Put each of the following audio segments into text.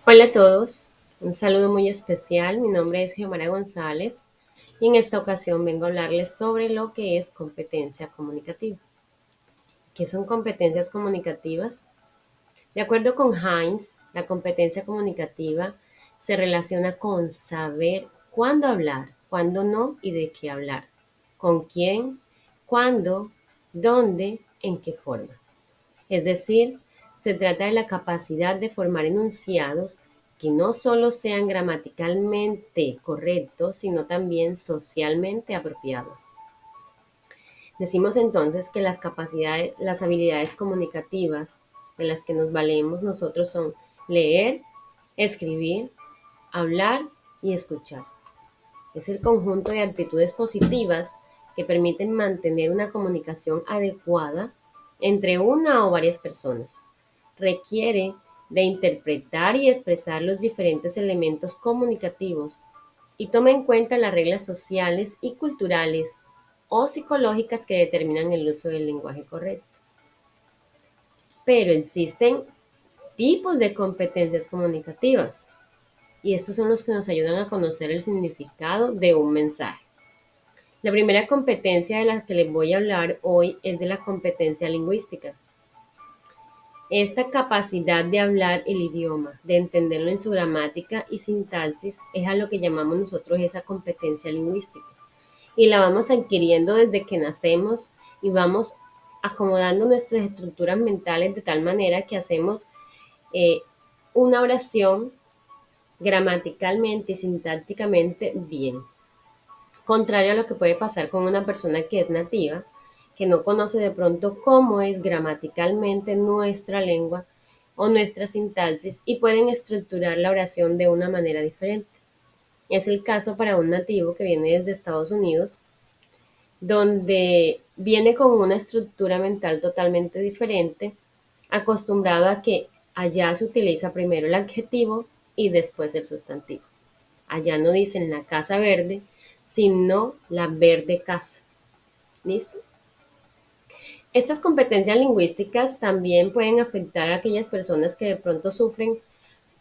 Hola a todos, un saludo muy especial. Mi nombre es Xiomara González y en esta ocasión vengo a hablarles sobre lo que es competencia comunicativa. ¿Qué son competencias comunicativas? De acuerdo con Heinz, la competencia comunicativa se relaciona con saber cuándo hablar, cuándo no y de qué hablar, con quién, cuándo, dónde, en qué forma. Es decir, se trata de la capacidad de formar enunciados que no solo sean gramaticalmente correctos, sino también socialmente apropiados. Decimos entonces que las habilidades comunicativas de las que nos valemos nosotros son leer, escribir, hablar y escuchar. Es el conjunto de actitudes positivas que permiten mantener una comunicación adecuada entre una o varias personas. Requiere de interpretar y expresar los diferentes elementos comunicativos y toma en cuenta las reglas sociales y culturales o psicológicas que determinan el uso del lenguaje correcto. Pero existen tipos de competencias comunicativas y estos son los que nos ayudan a conocer el significado de un mensaje. La primera competencia de la que les voy a hablar hoy es de la competencia lingüística. Esta capacidad de hablar el idioma, de entenderlo en su gramática y sintaxis, es a lo que llamamos nosotros esa competencia lingüística. Y la vamos adquiriendo desde que nacemos y vamos acomodando nuestras estructuras mentales de tal manera que hacemos eh, una oración gramaticalmente y sintácticamente bien. Contrario a lo que puede pasar con una persona que es nativa, que no conoce de pronto cómo es gramaticalmente nuestra lengua o nuestra sintaxis y pueden estructurar la oración de una manera diferente. Es el caso para un nativo que viene desde Estados Unidos, donde viene con una estructura mental totalmente diferente, acostumbrado a que allá se utiliza primero el adjetivo y después el sustantivo. Allá no dicen la casa verde, sino la verde casa. ¿Listo? Estas competencias lingüísticas también pueden afectar a aquellas personas que de pronto sufren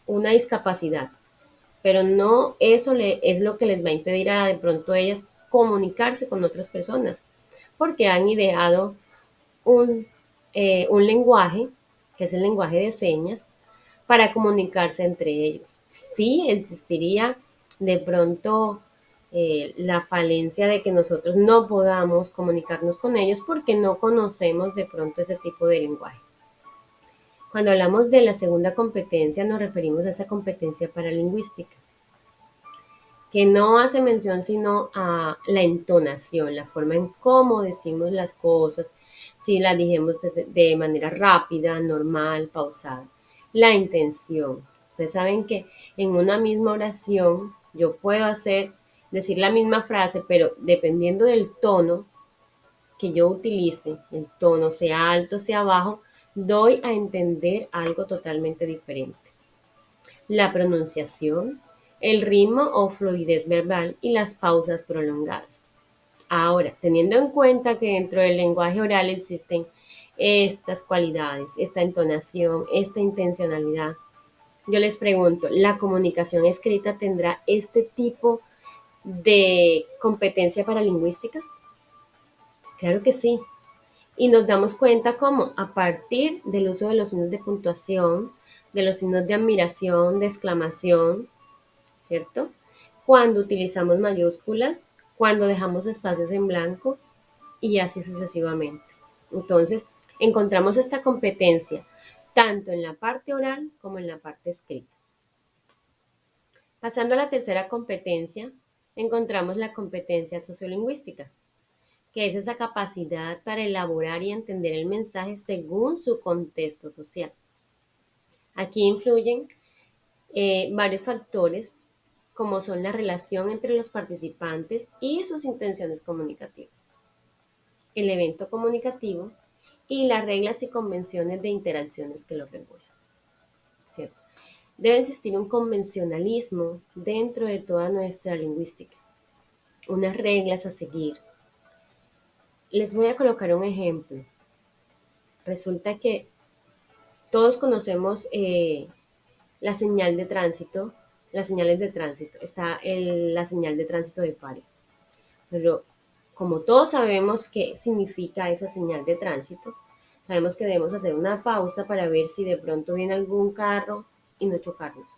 una discapacidad, pero no es lo que les va a impedir a de pronto ellas comunicarse con otras personas, porque han ideado un, un lenguaje, que es el lenguaje de señas, para comunicarse entre ellos. Sí existiría de pronto la falencia de que nosotros no podamos comunicarnos con ellos porque no conocemos de pronto ese tipo de lenguaje. Cuando hablamos de la segunda competencia nos referimos a esa competencia paralingüística, que no hace mención sino a la entonación, la forma en cómo decimos las cosas, si las dijimos de manera rápida, normal, pausada. La intención. Ustedes saben que en una misma oración yo puedo decir la misma frase, pero dependiendo del tono que yo utilice, el tono sea alto, sea bajo, doy a entender algo totalmente diferente. La pronunciación, el ritmo o fluidez verbal y las pausas prolongadas. Ahora, teniendo en cuenta que dentro del lenguaje oral existen estas cualidades, esta entonación, esta intencionalidad, yo les pregunto, ¿la comunicación escrita tendrá este tipo de competencia paralingüística? Claro que sí. Y nos damos cuenta cómo a partir del uso de los signos de puntuación, de los signos de admiración, de exclamación, ¿cierto? Cuando utilizamos mayúsculas, cuando dejamos espacios en blanco y así sucesivamente. Entonces, encontramos esta competencia tanto en la parte oral como en la parte escrita. Pasando a la tercera competencia, encontramos la competencia sociolingüística, que es esa capacidad para elaborar y entender el mensaje según su contexto social. Aquí influyen varios factores como son la relación entre los participantes y sus intenciones comunicativas, el evento comunicativo y las reglas y convenciones de interacciones que lo regulan, ¿cierto? Debe existir un convencionalismo dentro de toda nuestra lingüística, unas reglas a seguir. Les voy a colocar un ejemplo. Resulta que todos conocemos la señal de tránsito, las señales de tránsito, está la señal de tránsito de pare. Pero como todos sabemos qué significa esa señal de tránsito, sabemos que debemos hacer una pausa para ver si de pronto viene algún carro y no chocarnos.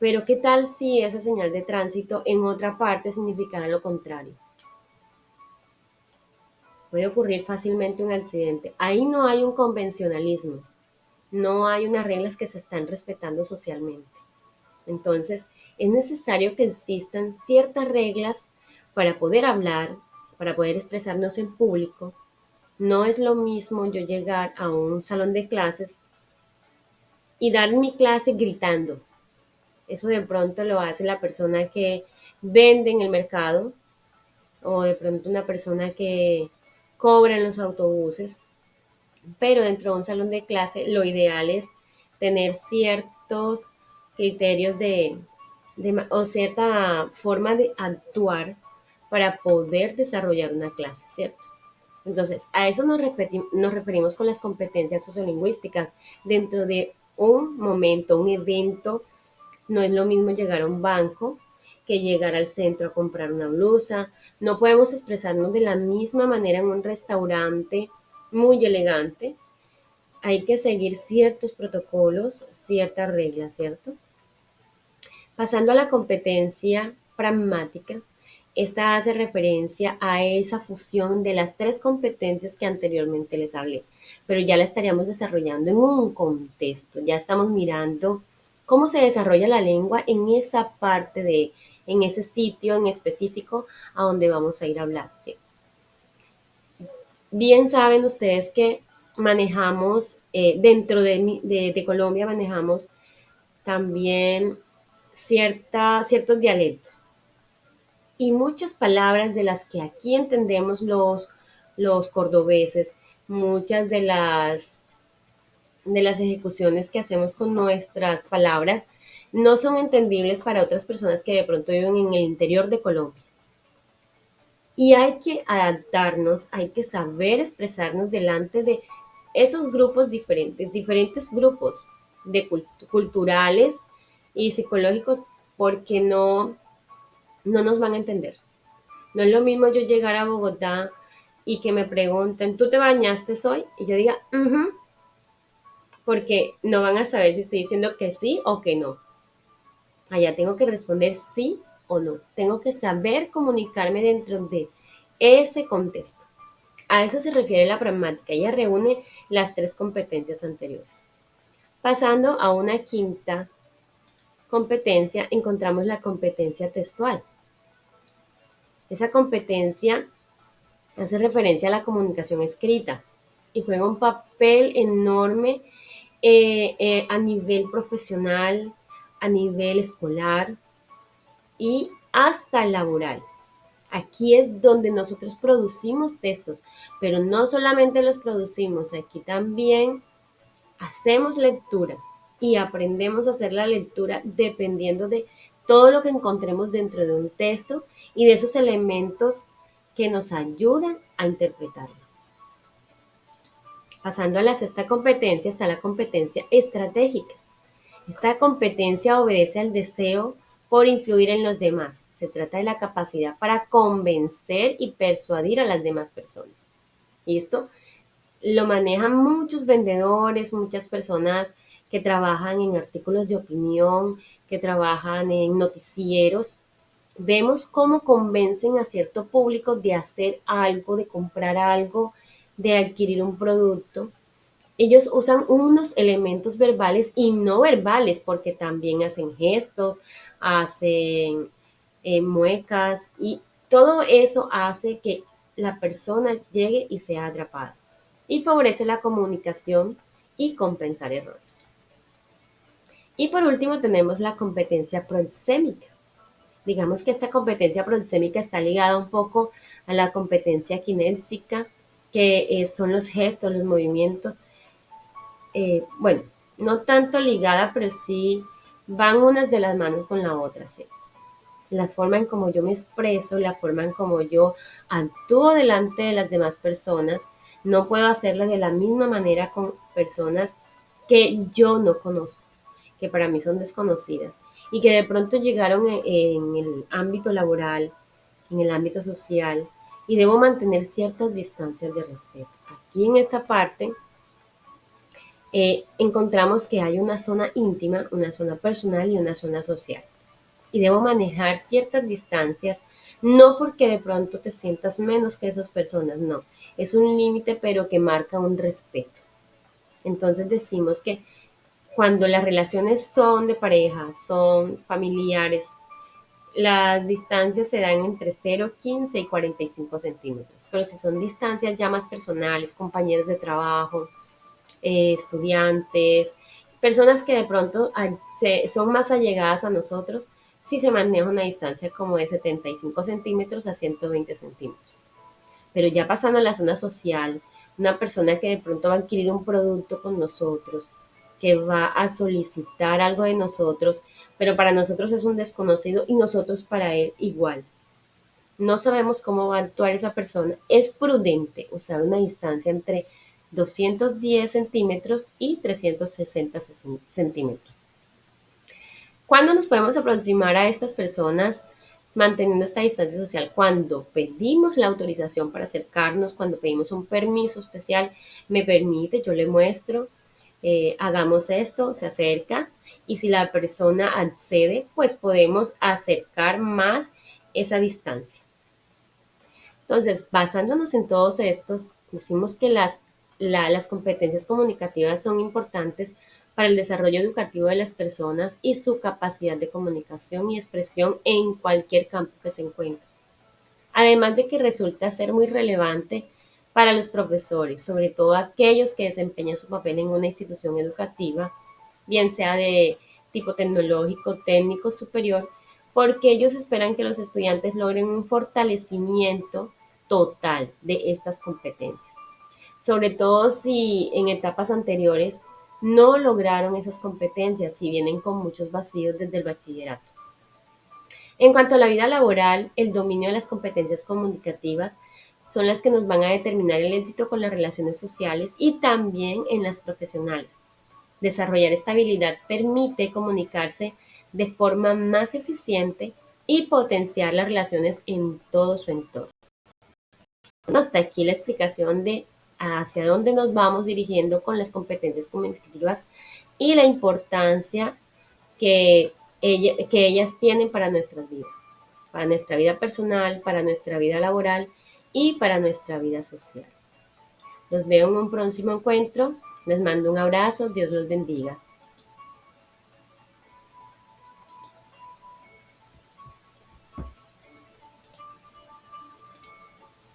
Pero ¿qué tal si esa señal de tránsito en otra parte significara lo contrario? Puede ocurrir fácilmente un accidente. Ahí no hay un convencionalismo, no hay unas reglas que se están respetando socialmente. Entonces, es necesario que existan ciertas reglas para poder hablar, para poder expresarnos en público. No es lo mismo yo llegar a un salón de clases y dar mi clase gritando. Eso de pronto lo hace la persona que vende en el mercado o de pronto una persona que cobra en los autobuses. Pero dentro de un salón de clase lo ideal es tener ciertos criterios o cierta forma de actuar para poder desarrollar una clase, ¿cierto? Entonces, a eso nos referimos con las competencias sociolingüísticas. Dentro de un momento, un evento, no es lo mismo llegar a un banco que llegar al centro a comprar una blusa. No podemos expresarnos de la misma manera en un restaurante muy elegante. Hay que seguir ciertos protocolos, ciertas reglas, ¿cierto? Pasando a la competencia pragmática, esta hace referencia a esa fusión de las tres competencias que anteriormente les hablé, pero ya la estaríamos desarrollando en un contexto, ya estamos mirando cómo se desarrolla la lengua en esa en ese sitio en específico a donde vamos a ir a hablar. ¿Sí? Bien saben ustedes que manejamos, dentro de Colombia manejamos también ciertos dialectos y muchas palabras de las que aquí entendemos los cordobeses, muchas de las ejecuciones que hacemos con nuestras palabras no son entendibles para otras personas que de pronto viven en el interior de Colombia. Y hay que adaptarnos, hay que saber expresarnos delante de esos grupos diferentes grupos culturales y psicológicos, porque no nos van a entender. No es lo mismo yo llegar a Bogotá y que me pregunten, ¿tú te bañaste hoy? Y yo diga, porque no van a saber si estoy diciendo que sí o que no. Allá tengo que responder sí o no. Tengo que saber comunicarme dentro de ese contexto. A eso se refiere la pragmática. Ella reúne las tres competencias anteriores. Pasando a una quinta competencia, encontramos la competencia textual. Esa competencia hace referencia a la comunicación escrita y juega un papel enorme a nivel profesional, a nivel escolar y hasta laboral. Aquí es donde nosotros producimos textos, pero no solamente los producimos, aquí también hacemos lectura y aprendemos a hacer la lectura dependiendo de todo lo que encontremos dentro de un texto y de esos elementos que nos ayudan a interpretarlo. Pasando a la sexta competencia está la competencia estratégica. Esta competencia obedece al deseo por influir en los demás. Se trata de la capacidad para convencer y persuadir a las demás personas. Y esto lo manejan muchos vendedores, muchas personas que trabajan en artículos de opinión, que trabajan en noticieros. Vemos cómo convencen a cierto público de hacer algo, de comprar algo, de adquirir un producto. Ellos usan unos elementos verbales y no verbales porque también hacen gestos, hacen muecas y todo eso hace que la persona llegue y sea atrapada y favorece la comunicación y compensar errores. Y por último tenemos la competencia proxémica. Digamos que esta competencia proxémica está ligada un poco a la competencia kinésica, que son los gestos, los movimientos. Bueno, no tanto ligada, pero sí van unas de las manos con la otra, ¿sí? La forma en como yo me expreso, la forma en como yo actúo delante de las demás personas, no puedo hacerla de la misma manera con personas que yo no conozco. que para mí son desconocidas y que de pronto llegaron en el ámbito laboral, en el ámbito social, y debo mantener ciertas distancias de respeto. Aquí en esta parte encontramos que hay una zona íntima, una zona personal y una zona social. Y debo manejar ciertas distancias, no porque de pronto te sientas menos que esas personas, no. Es un límite, pero que marca un respeto. Entonces decimos que cuando las relaciones son de pareja, son familiares, las distancias se dan entre 0, 15 y 45 centímetros. Pero si son distancias ya más personales, compañeros de trabajo, estudiantes, personas que de pronto son más allegadas a nosotros, sí se maneja una distancia como de 75 centímetros a 120 centímetros. Pero ya pasando a la zona social, una persona que de pronto va a adquirir un producto con nosotros, que va a solicitar algo de nosotros, pero para nosotros es un desconocido y nosotros para él igual. No sabemos cómo va a actuar esa persona. Es prudente usar una distancia entre 210 centímetros y 360 centímetros. ¿Cuándo nos podemos aproximar a estas personas manteniendo esta distancia social? Cuando pedimos la autorización para acercarnos, cuando pedimos un permiso especial, me permite, yo le muestro, hagamos esto, se acerca, y si la persona accede, pues podemos acercar más esa distancia. Entonces, basándonos en todos estos, decimos que las competencias comunicativas son importantes para el desarrollo educativo de las personas y su capacidad de comunicación y expresión en cualquier campo que se encuentre. Además de que resulta ser muy relevante para los profesores, sobre todo aquellos que desempeñan su papel en una institución educativa, bien sea de tipo tecnológico, técnico, superior, porque ellos esperan que los estudiantes logren un fortalecimiento total de estas competencias. Sobre todo si en etapas anteriores no lograron esas competencias, si vienen con muchos vacíos desde el bachillerato. En cuanto a la vida laboral, el dominio de las competencias comunicativas son las que nos van a determinar el éxito con las relaciones sociales y también en las profesionales. Desarrollar esta habilidad permite comunicarse de forma más eficiente y potenciar las relaciones en todo su entorno. Hasta aquí la explicación de hacia dónde nos vamos dirigiendo con las competencias comunicativas y la importancia que, que ellas tienen para nuestra vida personal, para nuestra vida laboral y para nuestra vida social. Los veo en un próximo encuentro. Les mando un abrazo. Dios los bendiga.